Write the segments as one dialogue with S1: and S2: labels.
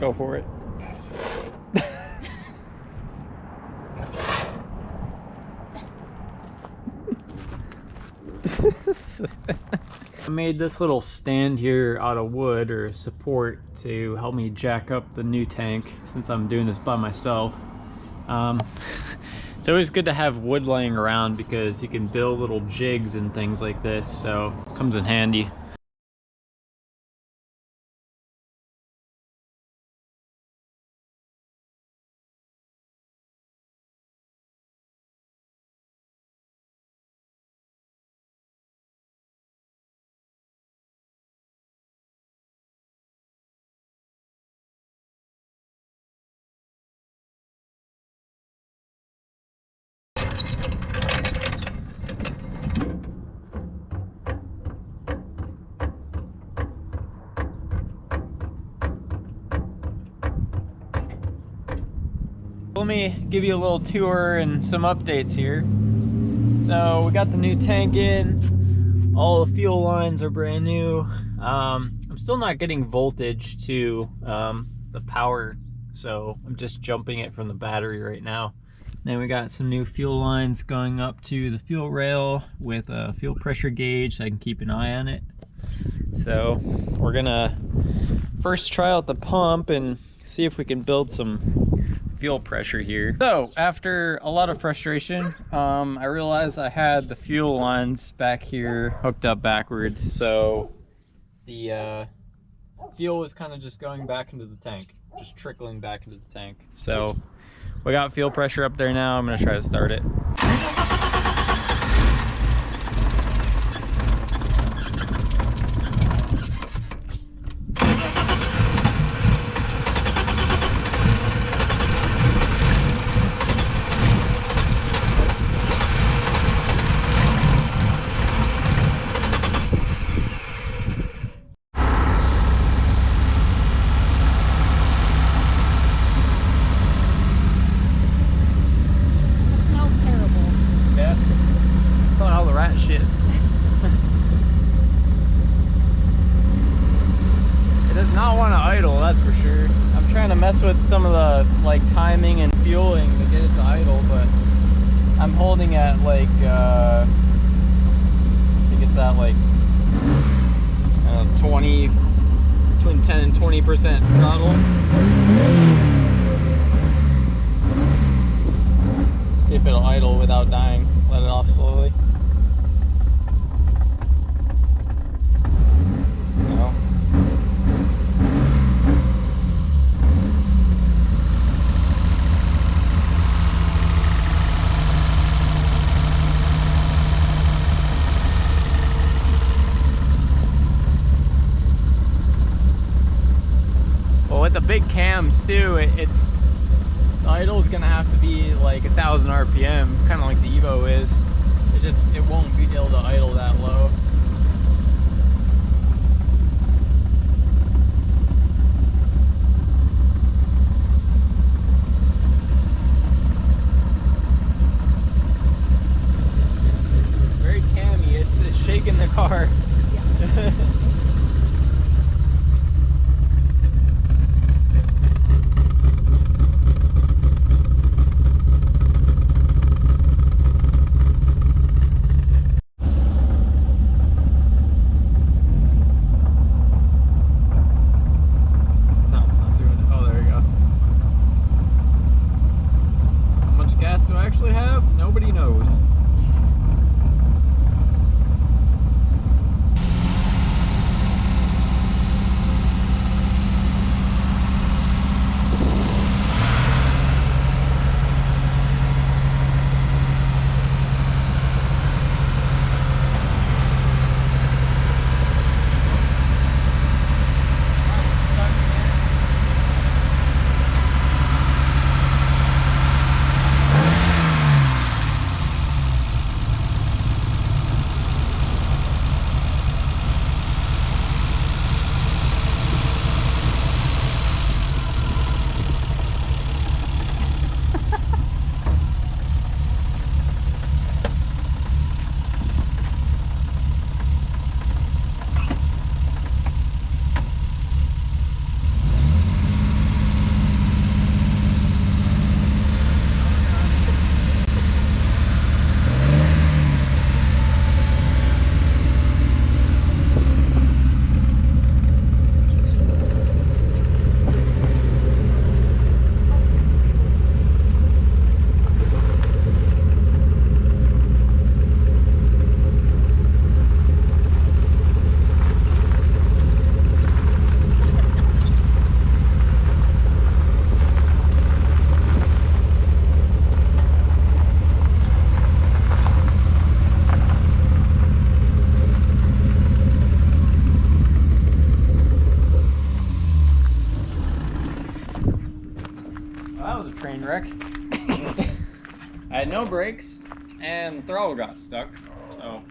S1: Go for it. I made this little stand here out of wood or support to help me jack up the new tank since I'm doing this by myself. It's always good to have wood laying around because you can build little jigs and things like this, so it comes in handy. Let me give you a little tour and some updates here. So we got the new tank in, all the fuel lines are brand new. I'm still not getting voltage to the power, so I'm just jumping it from the battery right now. Then we got some new fuel lines going up to the fuel rail with a fuel pressure gauge so I can keep an eye on it. So we're gonna first try out the pump and see if we can build some fuel pressure here. So after a lot of frustration, I realized I had the fuel lines back here hooked up backwards, so the fuel was kind of just going back into the tank, just trickling back into the tank. So we got fuel pressure up there now. I'm gonna try to start it. Mess with some of the like timing and fueling to get it to idle, but I'm holding at like I think it's at like 20, between 10 and 20% throttle. See if it'll idle without dying. Let it off slowly. No. With the big cams too, it's the idle is gonna have to be like 1,000 RPM, kind of like the Evo is. It won't be able to idle that low. Very cammy. It's shaking the car. Yeah. that was a train wreck.
S2: I had no brakes, and the throttle got stuck, so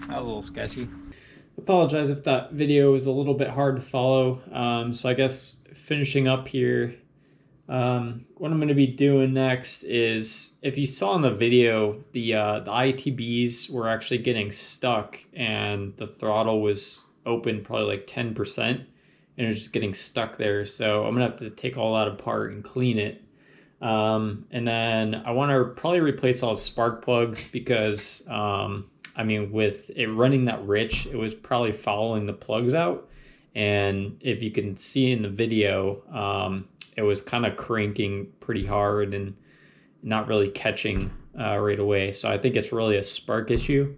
S1: that was a little sketchy. Apologize if that video was a little bit hard to follow. So I guess finishing up here, what I'm going to be doing next is, if you saw in the video, the ITBs were actually getting stuck, and the throttle was open probably like 10%, and it was just getting stuck there. So I'm gonna have to take all that apart and clean it. And then I want to probably replace all the spark plugs, because I mean, with it running that rich, it was probably fouling the plugs out. And if you can see in the video, it was kind of cranking pretty hard and not really catching right away. So I think it's really a spark issue.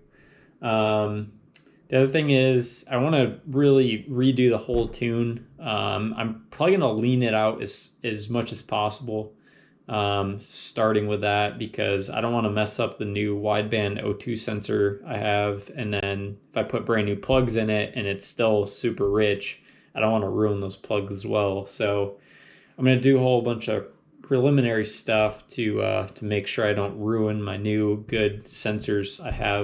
S1: The other thing is, I want to really redo the whole tune. I'm probably going to lean it out as much as possible, starting with that, because I don't want to mess up the new wideband O2 sensor I have. And then if I put brand new plugs in it and it's still super rich, I don't want to ruin those plugs as well. So I'm going to do a whole bunch of preliminary stuff to make sure I don't ruin my new good sensors I have.